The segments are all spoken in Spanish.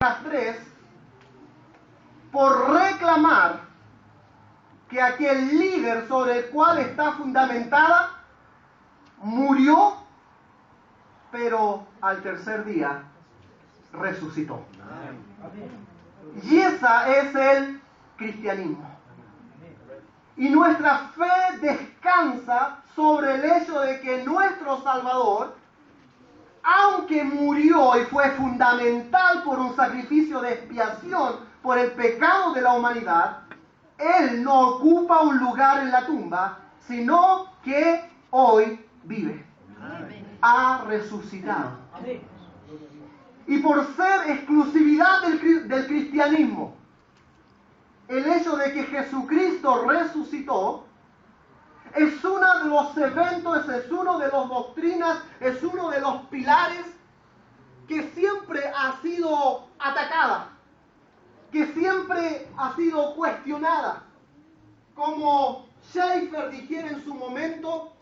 las 3 por reclamar que aquel líder sobre el cual está fundamentada murió, pero al tercer día resucitó. Y ese es el cristianismo. Y nuestra fe descansa sobre el hecho de que nuestro Salvador, aunque murió y fue fundamental por un sacrificio de expiación por el pecado de la humanidad, Él no ocupa un lugar en la tumba, sino que hoy vive. Ha resucitado. Y por ser exclusividad del cristianismo, el hecho de que Jesucristo resucitó es uno de los eventos, es uno de las doctrinas, es uno de los pilares que siempre ha sido atacada, que siempre ha sido cuestionada. Como Schaeffer dijera en su momento,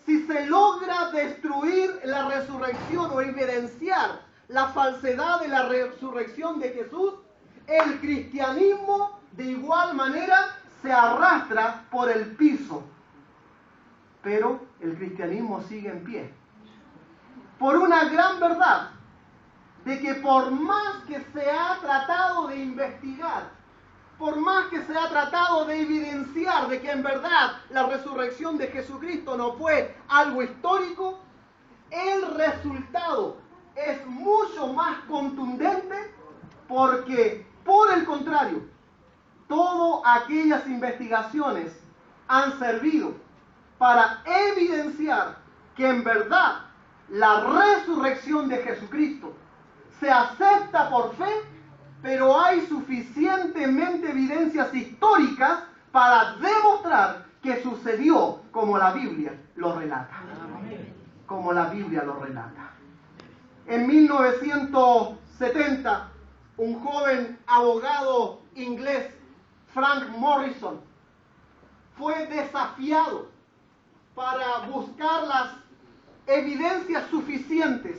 si se logra destruir la resurrección o evidenciar la falsedad de la resurrección de Jesús, el cristianismo de igual manera se arrastra por el piso. Pero el cristianismo sigue en pie. Por una gran verdad, de que por más que se ha tratado de investigar, por más que se ha tratado de evidenciar de que en verdad la resurrección de Jesucristo no fue algo histórico, el resultado es mucho más contundente, porque por el contrario, todas aquellas investigaciones han servido para evidenciar que en verdad la resurrección de Jesucristo se acepta por fe, pero hay suficientemente evidencias históricas para demostrar que sucedió como la Biblia lo relata. Como la Biblia lo relata. En 1970, un joven abogado inglés, Frank Morrison, fue desafiado para buscar las evidencias suficientes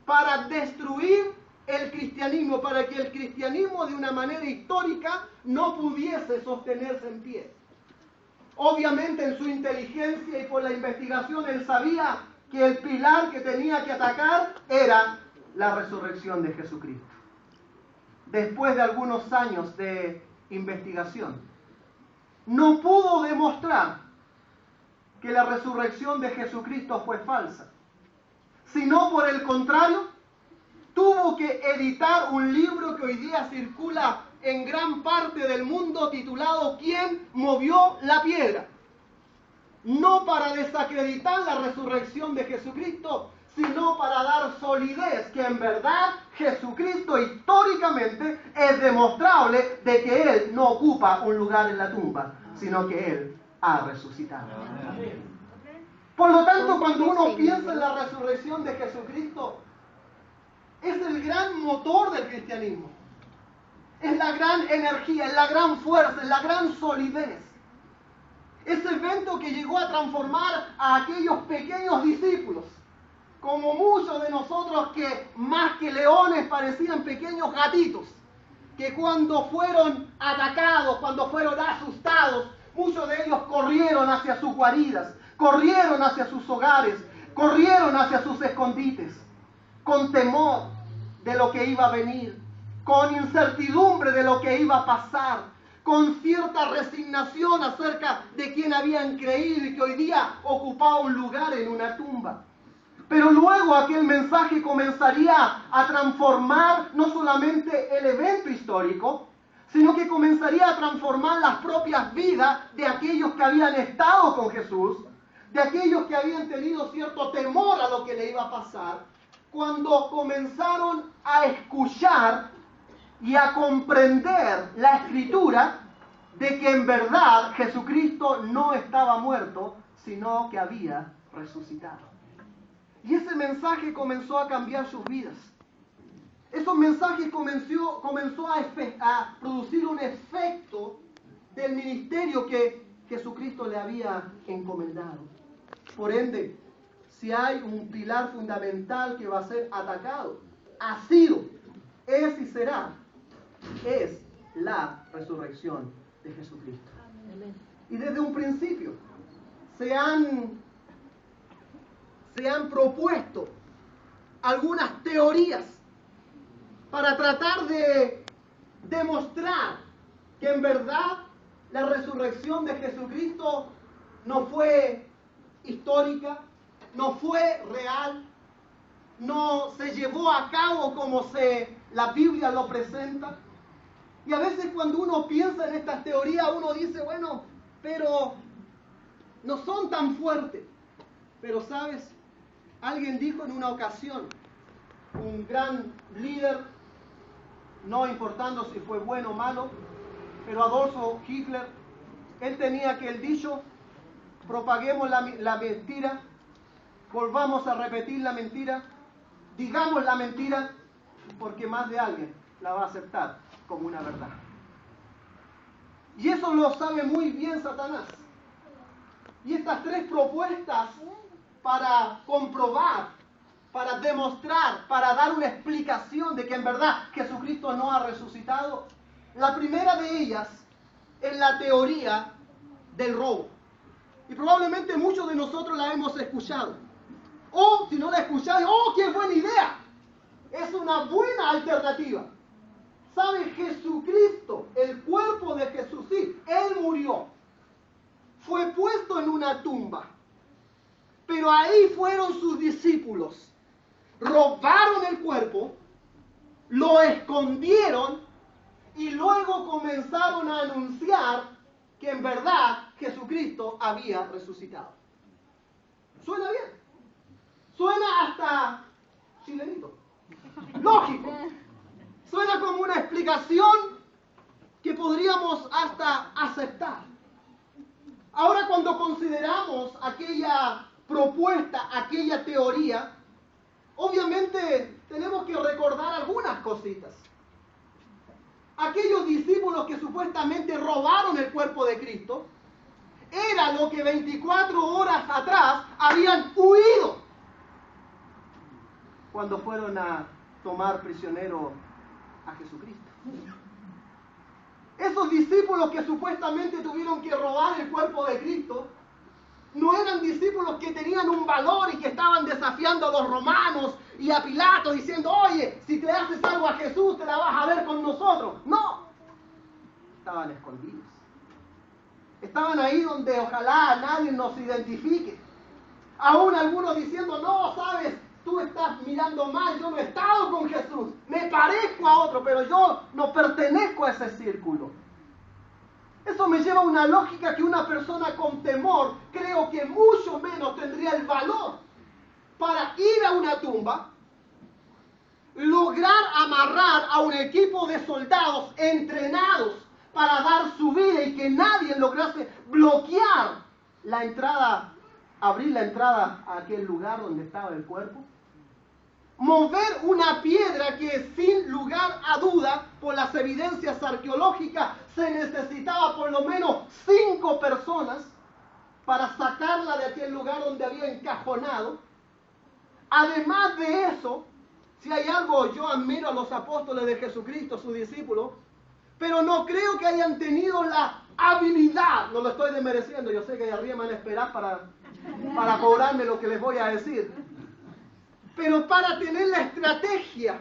para destruir el cristianismo, para que el cristianismo de una manera histórica no pudiese sostenerse en pie. Obviamente en su inteligencia y por la investigación él sabía que el pilar que tenía que atacar era la resurrección de Jesucristo. Después de algunos años de investigación, no pudo demostrar que la resurrección de Jesucristo fue falsa, sino por el contrario, tuvo que editar un libro que hoy día circula en gran parte del mundo titulado ¿Quién movió la piedra? No para desacreditar la resurrección de Jesucristo, sino para dar solidez que en verdad Jesucristo históricamente es demostrable de que Él no ocupa un lugar en la tumba, sino que Él ha resucitado. Por lo tanto, cuando uno piensa en la resurrección de Jesucristo, es el gran motor del cristianismo. Es la gran energía, es la gran fuerza, es la gran solidez. Ese evento que llegó a transformar a aquellos pequeños discípulos, como muchos de nosotros que más que leones parecían pequeños gatitos, que cuando fueron atacados, cuando fueron asustados, muchos de ellos corrieron hacia sus guaridas, corrieron hacia sus hogares, corrieron hacia sus escondites, con temor de lo que iba a venir, con incertidumbre de lo que iba a pasar, con cierta resignación acerca de quien habían creído y que hoy día ocupaba un lugar en una tumba. Pero luego aquel mensaje comenzaría a transformar no solamente el evento histórico, sino que comenzaría a transformar las propias vidas de aquellos que habían estado con Jesús, de aquellos que habían tenido cierto temor a lo que le iba a pasar, cuando comenzaron a escuchar y a comprender la Escritura de que en verdad Jesucristo no estaba muerto, sino que había resucitado. Y ese mensaje comenzó a cambiar sus vidas. Esos mensajes comenzó a producir un efecto del ministerio que Jesucristo le había encomendado. Por ende, si hay un pilar fundamental que va a ser atacado, es será es la resurrección de Jesucristo. Y desde un principio se han propuesto algunas teorías para tratar de demostrar que en verdad la resurrección de Jesucristo no fue histórica, no fue real, no se llevó a cabo como la Biblia lo presenta. Y a veces cuando uno piensa en estas teorías, uno dice, bueno, pero no son tan fuertes. Pero sabes, alguien dijo en una ocasión, un gran líder, no importando si fue bueno o malo, pero Adolfo Hitler, él tenía aquel dicho: propaguemos la mentira, volvamos a repetir la mentira, digamos la mentira, porque más de alguien la va a aceptar como una verdad. Y eso lo sabe muy bien Satanás. Y estas tres propuestas para comprobar, para demostrar, para dar una explicación de que en verdad Jesucristo no ha resucitado, la primera de ellas es la teoría del robo. Y probablemente muchos de nosotros la hemos escuchado. O si no la escucháis, ¡oh, qué buena idea! Es una buena alternativa. ¿Sabe? Jesucristo, el cuerpo de Jesús, sí, Él murió. Fue puesto en una tumba. Pero ahí fueron sus discípulos. Robaron el cuerpo, lo escondieron y luego comenzaron a anunciar que en verdad Jesucristo había resucitado. ¿Suena bien? Suena hasta chilenito. Lógico. Suena como una explicación que podríamos hasta aceptar. Ahora, cuando consideramos aquella propuesta, aquella teoría, obviamente tenemos que recordar algunas cositas. Aquellos discípulos que supuestamente robaron el cuerpo de Cristo, era lo que 24 horas atrás habían huido cuando fueron a tomar prisionero a Jesucristo. Esos discípulos que supuestamente tuvieron que robar el cuerpo de Cristo, no eran discípulos que tenían un valor y que estaban desafiando a los romanos y a Pilato diciendo, oye, si te haces algo a Jesús te la vas a ver con nosotros. No, estaban escondidos. Estaban ahí donde ojalá nadie nos identifique. Aún algunos diciendo, no, sabes, tú estás mirando mal, yo no he estado con Jesús, me parezco a otro, pero yo no pertenezco a ese círculo. Eso me lleva a una lógica que una persona con temor creo que mucho menos tendría el valor para ir a una tumba, lograr amarrar a un equipo de soldados entrenados para dar su vida y que nadie lograse bloquear la entrada, abrir la entrada a aquel lugar donde estaba el cuerpo. Mover una piedra que sin lugar a duda, por las evidencias arqueológicas, se necesitaba por lo menos 5 personas para sacarla de aquel lugar donde había encajonado. Además de eso, si hay algo, yo admiro a los apóstoles de Jesucristo, sus discípulos, pero no creo que hayan tenido la habilidad, no lo estoy desmereciendo, yo sé que allá arriba me van a esperar para cobrarme lo que les voy a decir, pero para tener la estrategia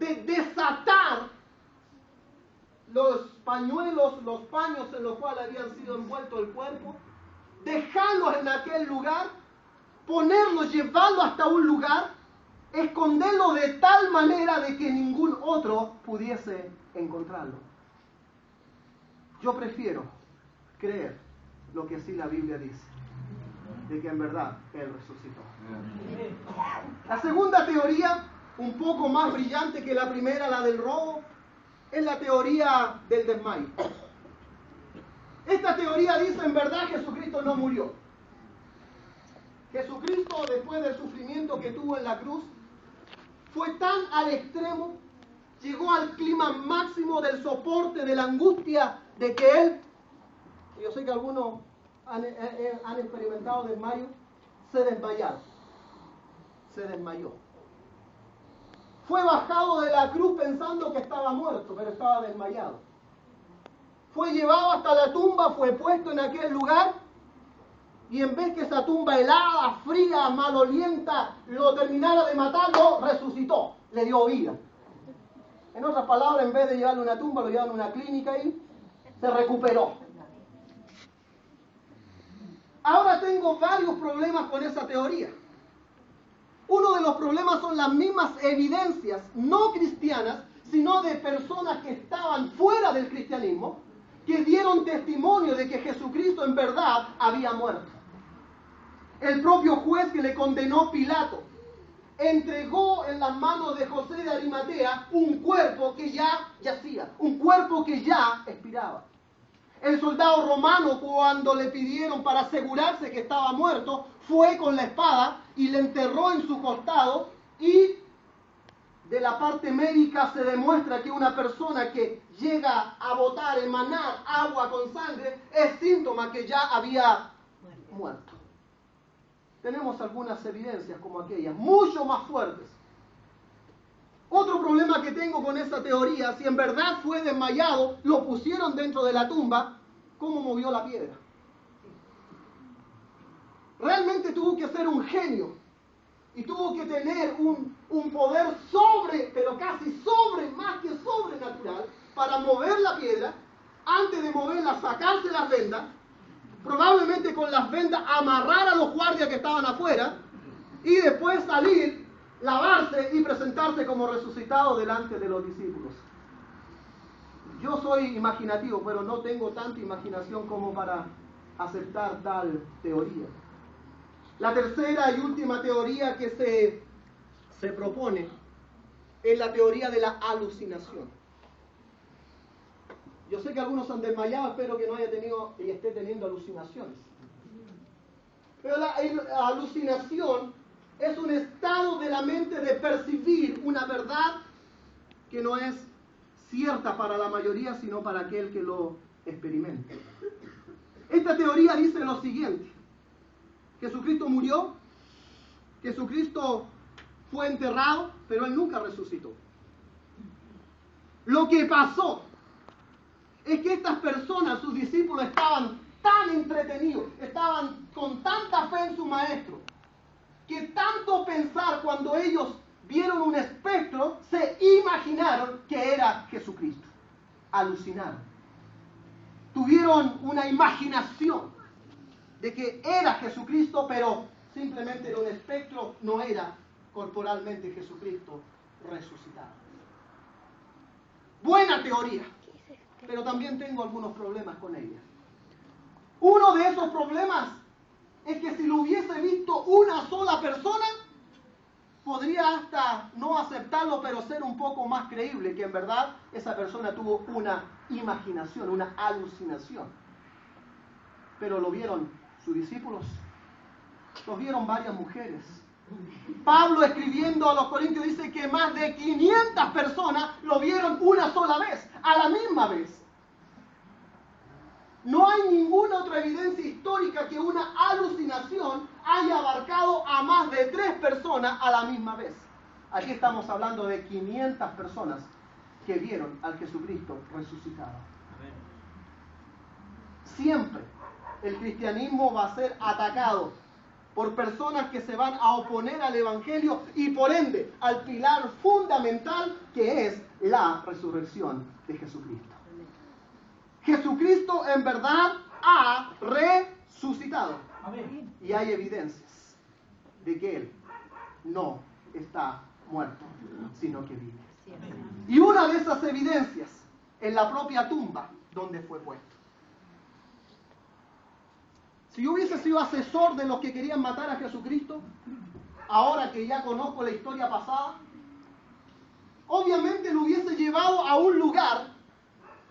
de desatar los pañuelos, los paños en los cuales habían sido envueltos el cuerpo, dejarlos en aquel lugar, ponerlos, llevarlos hasta un lugar, esconderlo de tal manera de que ningún otro pudiese encontrarlo. Yo prefiero creer lo que sí la Biblia dice, de que en verdad Él resucitó. La segunda teoría, un poco más brillante que la primera, la del robo, es la teoría del desmayo. Esta teoría dice, en verdad Jesucristo no murió. Jesucristo, después del sufrimiento que tuvo en la cruz, fue tan al extremo, llegó al clima máximo del soporte, de la angustia, de que Él, yo sé que algunos han experimentado desmayo, se desmayó. Fue bajado de la cruz pensando estaba muerto, pero estaba desmayado. Fue llevado hasta la tumba, fue puesto en aquel lugar, y en vez que esa tumba helada, fría, malolienta, lo terminara de matar, lo resucitó, le dio vida. En otras palabras, en vez de llevarlo a una tumba, lo llevaron a una clínica y se recuperó. Ahora tengo varios problemas con esa teoría. Uno de los problemas son las mismas evidencias no cristianas, sino de personas que estaban fuera del cristianismo, que dieron testimonio de que Jesucristo en verdad había muerto. El propio juez que le condenó, Pilato, entregó en las manos de José de Arimatea un cuerpo que ya yacía, un cuerpo que ya expiraba. El soldado romano, cuando le pidieron para asegurarse que estaba muerto, fue con la espada y le enterró en su costado, y de la parte médica se demuestra que una persona que llega a botar, emanar agua con sangre, es síntoma que ya había muerto. Tenemos algunas evidencias como aquellas, mucho más fuertes. Otro problema que tengo con esa teoría, si en verdad fue desmayado, lo pusieron dentro de la tumba, ¿cómo movió la piedra? Realmente tuvo que ser un genio y tuvo que tener un poder pero casi más que sobrenatural, para mover la piedra, antes de moverla, sacarse las vendas, probablemente con las vendas amarrar a los guardias que estaban afuera, y después salir, lavarse y presentarse como resucitado delante de los discípulos. Yo soy imaginativo, pero no tengo tanta imaginación como para aceptar tal teoría. La tercera y última teoría que se propone es la teoría de la alucinación. Yo sé que algunos han desmayado, espero que no haya tenido y esté teniendo alucinaciones. Pero la alucinación es un estado de la mente de percibir una verdad que no es cierta para la mayoría, sino para aquel que lo experimenta. Esta teoría dice lo siguiente: Jesucristo murió, Jesucristo fue enterrado, pero Él nunca resucitó. Lo que pasó es que estas personas, sus discípulos, estaban tan entretenidos, estaban con tanta fe en su maestro, que tanto pensar cuando ellos vieron un espectro, se imaginaron que era Jesucristo. Alucinaron. Tuvieron una imaginación de que era Jesucristo, pero simplemente era un espectro, no era corporalmente Jesucristo resucitado. Buena teoría, pero también tengo algunos problemas con ella. Uno de esos problemas es que si lo hubiese visto una sola persona, podría hasta no aceptarlo, pero ser un poco más creíble que en verdad esa persona tuvo una imaginación, una alucinación. Pero lo vieron sus discípulos, lo vieron varias mujeres. Pablo, escribiendo a los Corintios, dice que más de 500 personas lo vieron una sola vez, a la misma vez. No hay ninguna otra evidencia histórica que una alucinación haya abarcado a más de 3 personas a la misma vez. Aquí estamos hablando de 500 personas que vieron al Jesucristo resucitado. Siempre el cristianismo va a ser atacado por personas que se van a oponer al Evangelio y por ende al pilar fundamental que es la resurrección de Jesucristo. Jesucristo en verdad ha resucitado. Amén. Y hay evidencias de que Él no está muerto, sino que vive. Amén. Y una de esas evidencias es la propia tumba donde fue puesto. Si yo hubiese sido asesor de los que querían matar a Jesucristo, ahora que ya conozco la historia pasada, obviamente lo hubiese llevado a un lugar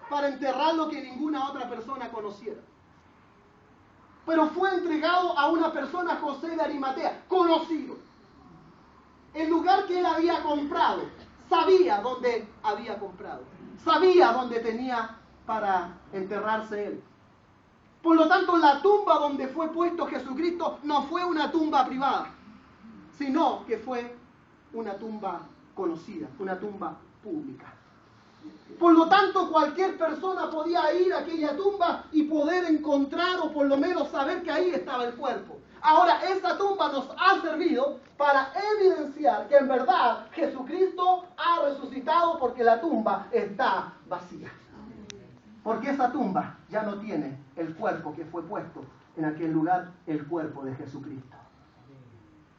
para enterrarlo que ninguna otra persona conociera. Pero fue entregado a una persona, José de Arimatea, conocido. El lugar que él había comprado, sabía dónde había comprado, sabía dónde tenía para enterrarse él. Por lo tanto, la tumba donde fue puesto Jesucristo no fue una tumba privada, sino que fue una tumba conocida, una tumba pública. Por lo tanto, cualquier persona podía ir a aquella tumba y poder encontrar o por lo menos saber que ahí estaba el cuerpo. Ahora, esa tumba nos ha servido para evidenciar que en verdad Jesucristo ha resucitado, porque la tumba está vacía. Porque esa tumba ya no tiene el cuerpo que fue puesto en aquel lugar, el cuerpo de Jesucristo.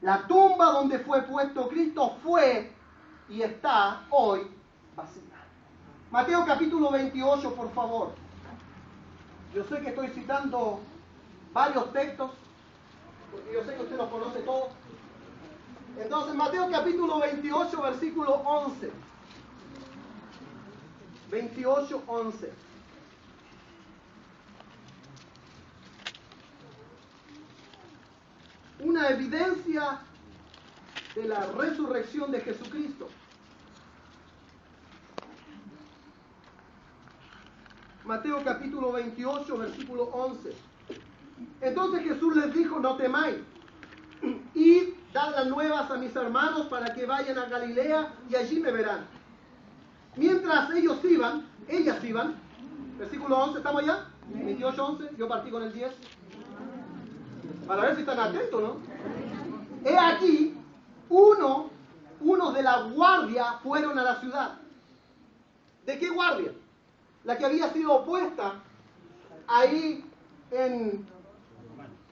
La tumba donde fue puesto Cristo fue y está hoy vacía. Mateo capítulo 28, por favor. Yo sé que estoy citando varios textos, porque yo sé que usted los conoce todos. Entonces, Mateo capítulo 28, versículo 11. 28, 11. Una evidencia de la resurrección de Jesucristo. Mateo capítulo 28, versículo 11. Entonces Jesús les dijo: no temáis, id, dad las nuevas a mis hermanos para que vayan a Galilea y allí me verán. Mientras ellas iban, versículo 11, ¿estamos allá? 28, 11, yo partí con el 10. Para ver si están atentos, ¿no? He aquí, unos de la guardia fueron a la ciudad. ¿De qué guardia? La que había sido puesta ahí en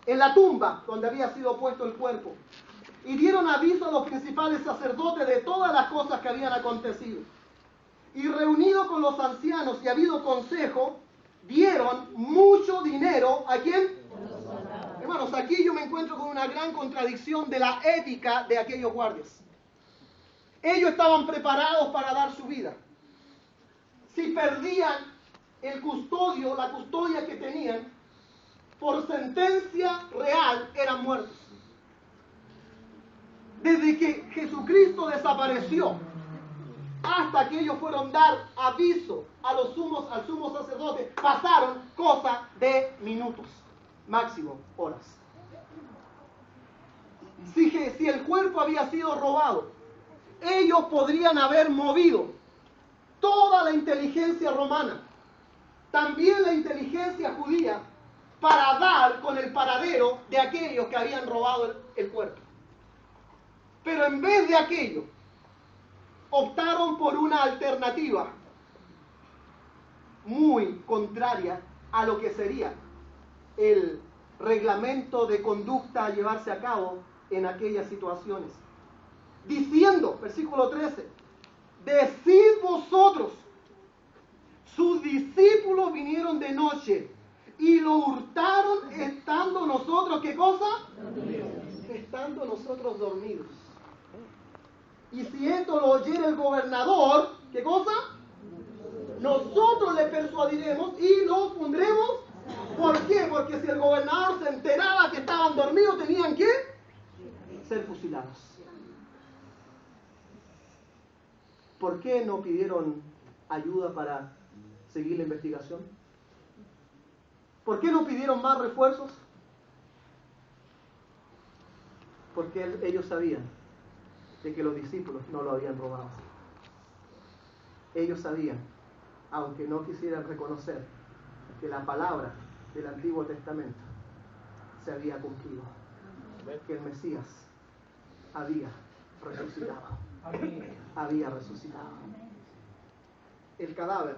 la tumba donde había sido puesto el cuerpo. Y dieron aviso a los principales sacerdotes de todas las cosas que habían acontecido. Y reunido con los ancianos y habido consejo, dieron mucho dinero. ¿A quién? Hermanos, aquí yo me encuentro con una gran contradicción de la ética de aquellos guardias. Ellos estaban preparados para dar su vida. Si perdían la custodia que tenían, por sentencia real eran muertos. Desde que Jesucristo desapareció hasta que ellos fueron dar aviso al sumo sacerdote, pasaron cosa de minutos, máximo horas. Si el cuerpo había sido robado, ellos podrían haber movido toda la inteligencia romana, también la inteligencia judía, para dar con el paradero de aquellos que habían robado el cuerpo. Pero en vez de aquello, optaron por una alternativa muy contraria a lo que sería el reglamento de conducta a llevarse a cabo en aquellas situaciones. Diciendo, versículo 13, decid vosotros, sus discípulos vinieron de noche y lo hurtaron estando nosotros, ¿qué cosa? Dormidos. Estando nosotros dormidos. Y si esto lo oyera el gobernador, ¿qué cosa? Nosotros le persuadiremos y los pondremos. ¿Por qué? Porque si el gobernador se enteraba que estaban dormidos, tenían que ser fusilados. ¿Por qué no pidieron ayuda para seguir la investigación? ¿Por qué no pidieron más refuerzos? Porque ellos sabían de que los discípulos no lo habían robado. Ellos sabían, aunque no quisieran reconocer, que la palabra del Antiguo Testamento se había cumplido, que el Mesías había resucitado. Había resucitado. El cadáver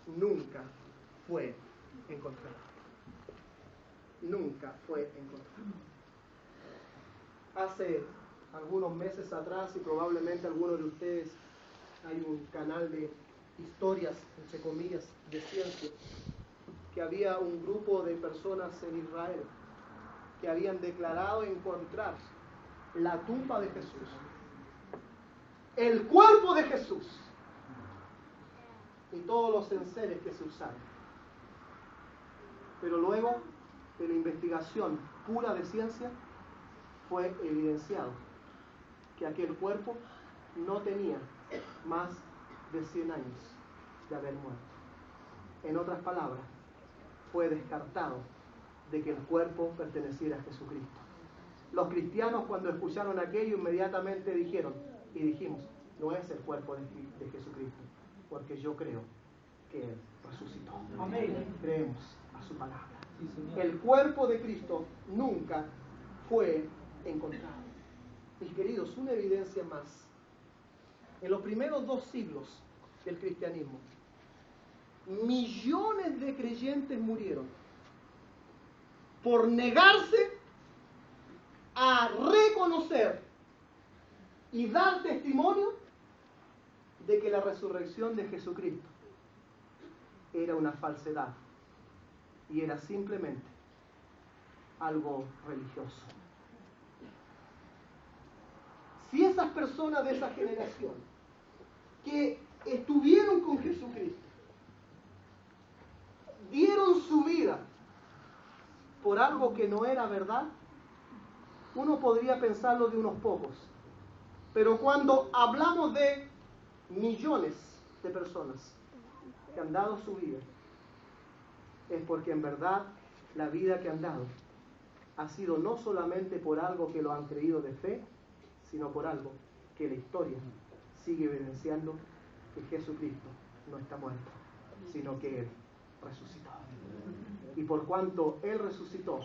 nunca fue encontrado. Nunca fue encontrado. Hace algunos meses atrás, y probablemente algunos de ustedes, hay un canal de historias, entre comillas, de ciencia, que había un grupo de personas en Israel que habían declarado encontrar la tumba de Jesús, el cuerpo de Jesús y todos los enseres que se usaron. Pero luego de la investigación pura de ciencia, fue evidenciado que aquel cuerpo no tenía más de 100 años de haber muerto. En otras palabras, fue descartado de que el cuerpo perteneciera a Jesucristo. Los cristianos, cuando escucharon aquello, inmediatamente dijimos, no es el cuerpo de Jesucristo, porque porque yo creo que Él resucitó. Amén. Creemos a su palabra. Sí, Señor. El cuerpo de Cristo nunca fue encontrado. Mis queridos, una evidencia más. En los primeros 2 siglos del cristianismo, millones de creyentes murieron por negarse a reconocer y dar testimonio de que la resurrección de Jesucristo era una falsedad y era simplemente algo religioso. Si esas personas de esa generación que estuvieron con Jesucristo dieron su vida por algo que no era verdad, uno podría pensarlo de unos pocos. Pero cuando hablamos de millones de personas que han dado su vida, es porque en verdad la vida que han dado ha sido no solamente por algo que lo han creído de fe, sino por algo que la historia sigue evidenciando que Jesucristo no está muerto, sino que Él resucitó. Y por cuanto Él resucitó,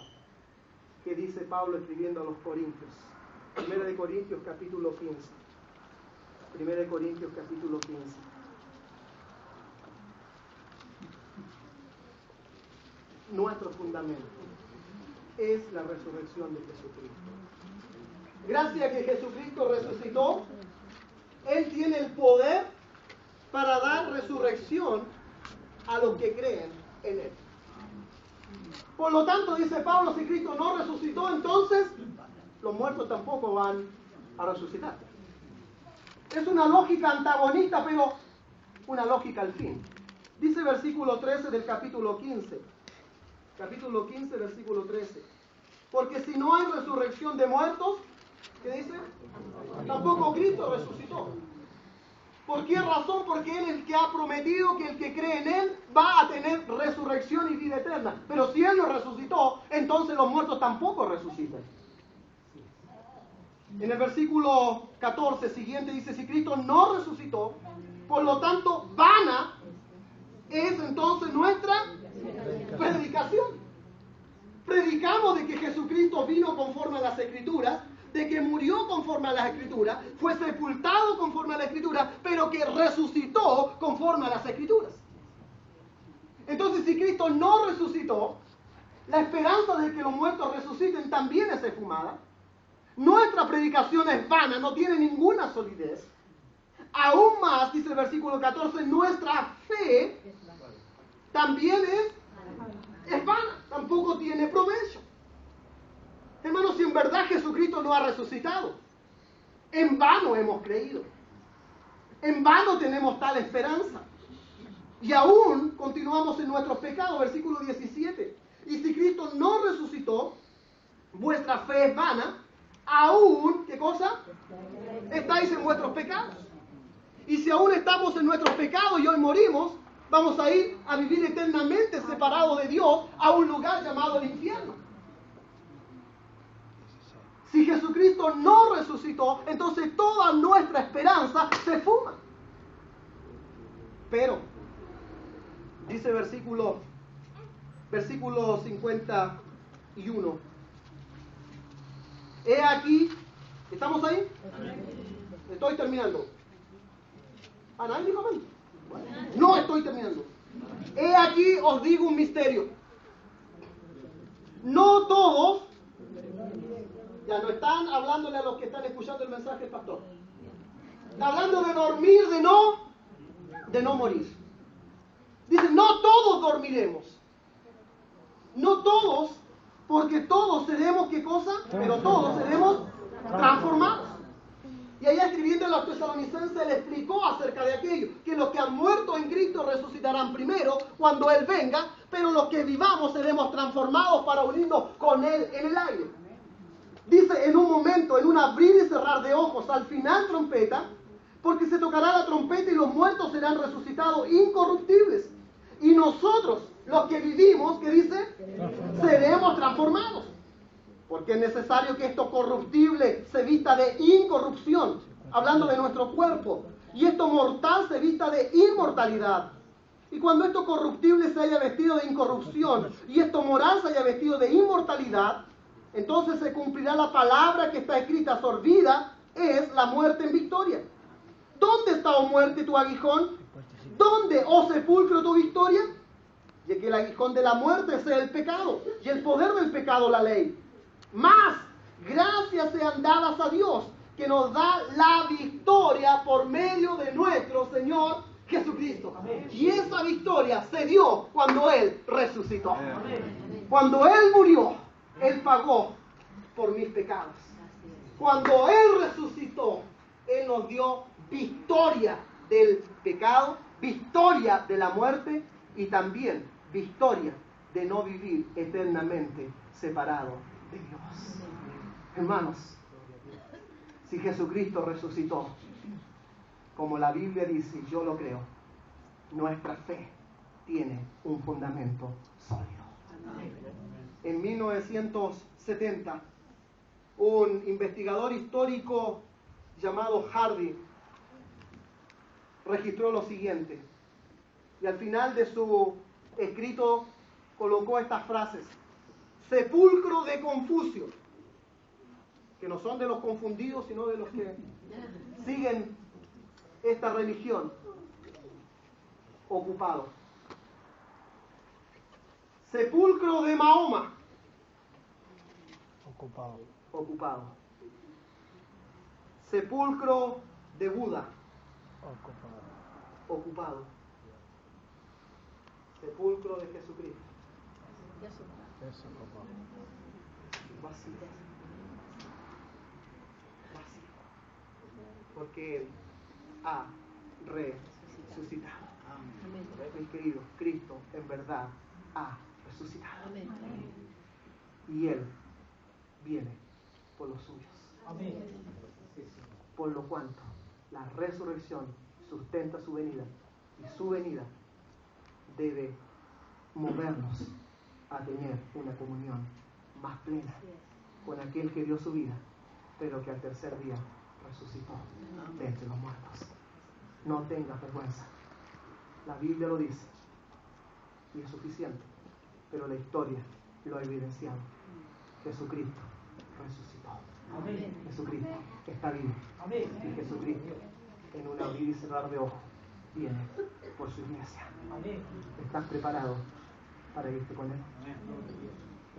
¿qué dice Pablo escribiendo a los Corintios? 1 de Corintios capítulo 15. 1 de Corintios capítulo 15. Nuestro fundamento es la resurrección de Jesucristo. Gracias a que Jesucristo resucitó, Él tiene el poder para dar resurrección a los que creen en Él. Por lo tanto, dice Pablo, si Cristo no resucitó, entonces los muertos tampoco van a resucitar. Es una lógica antagonista, pero una lógica al fin. Dice versículo 13 del capítulo 15. Capítulo 15, versículo 13. Porque si no hay resurrección de muertos, ¿qué dice? Tampoco Cristo resucitó. ¿Por qué razón? Porque Él es el que ha prometido que el que cree en Él va a tener resurrección y vida eterna. Pero si Él no resucitó, entonces los muertos tampoco resucitan. En el versículo 14 siguiente dice, si Cristo no resucitó, por lo tanto, vana es entonces nuestra predicación. Predicamos de que Jesucristo vino conforme a las Escrituras, de que murió conforme a las Escrituras, fue sepultado conforme a las Escrituras, pero que resucitó conforme a las Escrituras. Entonces, si Cristo no resucitó, la esperanza de que los muertos resuciten también es esfumada. Nuestra predicación es vana, no tiene ninguna solidez. Aún más, dice el versículo 14, nuestra fe también es vana, tampoco tiene provecho. Hermanos, si en verdad Jesucristo no ha resucitado, en vano hemos creído. En vano tenemos tal esperanza. Y aún continuamos en nuestros pecados, versículo 17. Y si Cristo no resucitó, vuestra fe es vana, aún, ¿qué cosa? Estáis en vuestros pecados. Y si aún estamos en nuestros pecados y hoy morimos, vamos a ir a vivir eternamente separados de Dios a un lugar llamado el infierno. Si Jesucristo no resucitó, entonces toda nuestra esperanza se fuma. Pero, dice versículo 51. He aquí, ¿estamos ahí? Estoy terminando. ¿Nadie dijo amén? No estoy terminando. He aquí os digo un misterio. No todos, ya no están hablándole a los que están escuchando el mensaje del pastor. Está hablando de dormir, de no morir. Dice, no todos dormiremos. No todos, porque todos seremos, ¿qué cosa? Pero todos seremos transformados. Y allá escribiendo en los Tesalonicenses, le explicó acerca de aquello, que los que han muerto en Cristo resucitarán primero cuando Él venga, pero los que vivamos seremos transformados para unirnos con Él en el aire. Dice, en un momento, en un abrir y cerrar de ojos, al final trompeta, porque se tocará la trompeta y los muertos serán resucitados incorruptibles. Y nosotros, los que vivimos, ¿qué dice? Seremos transformados. Porque es necesario que esto corruptible se vista de incorrupción, hablando de nuestro cuerpo, y esto mortal se vista de inmortalidad. Y cuando esto corruptible se haya vestido de incorrupción y esto moral se haya vestido de inmortalidad, entonces se cumplirá la palabra que está escrita: sorbida es la muerte en victoria. ¿Dónde está, oh muerte, tu aguijón? ¿Dónde, oh sepulcro, tu victoria? Y que el aguijón de la muerte es el pecado, y el poder del pecado la ley. Mas gracias sean dadas a Dios, que nos da la victoria por medio de nuestro Señor Jesucristo. Amén. Y esa victoria se dio cuando Él resucitó. Amén. Cuando Él murió, Él pagó por mis pecados. Cuando Él resucitó, Él nos dio victoria del pecado, victoria de la muerte y también victoria de no vivir eternamente separado de Dios. Hermanos, si Jesucristo resucitó, como la Biblia dice, y yo lo creo, nuestra fe tiene un fundamento sólido. En 1970, un investigador histórico llamado Hardy registró lo siguiente, y al final de su escrito colocó estas frases: sepulcro de Confucio, que no son de los confundidos, sino de los que siguen esta religión, ocupado. Sepulcro de Mahoma, ocupado. Sepulcro de Buda, ocupado. Sepulcro de Jesucristo, vacío. Porque Él ha resucitado. Mi querido, Cristo en verdad ha resucitado. Y Él viene por los suyos. Por lo cuanto la resurrección sustenta su venida, y su venida debe movernos a tener una comunión más plena con aquel que dio su vida, pero que al tercer día resucitó de entre los muertos. No tengas vergüenza. La Biblia lo dice y es suficiente, pero la historia lo ha evidenciado. Jesucristo resucitó. Amén. Jesucristo está vivo. Amén. Y Jesucristo, en un abrir y cerrar de ojos, viene por su iglesia. Amén. ¿Estás preparado para irte con Él? Amén.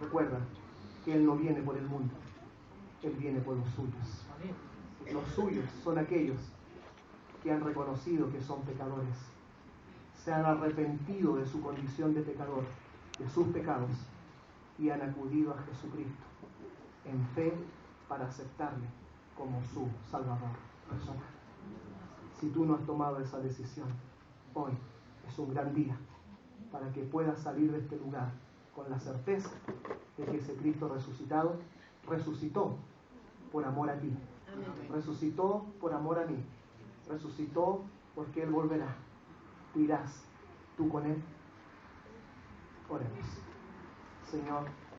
Recuerda que Él no viene por el mundo, Él viene por los suyos. Amén. Los suyos son aquellos que han reconocido que son pecadores, se han arrepentido de su condición de pecador, de sus pecados, y han acudido a Jesucristo en fe para aceptarle como su Salvador personal. Si tú no has tomado esa decisión, hoy es un gran día para que puedas salir de este lugar con la certeza de que ese Cristo resucitado resucitó por amor a ti. Resucitó por amor a mí. Resucitó porque Él volverá. ¿Tú irás tú con Él? Oremos. Señor,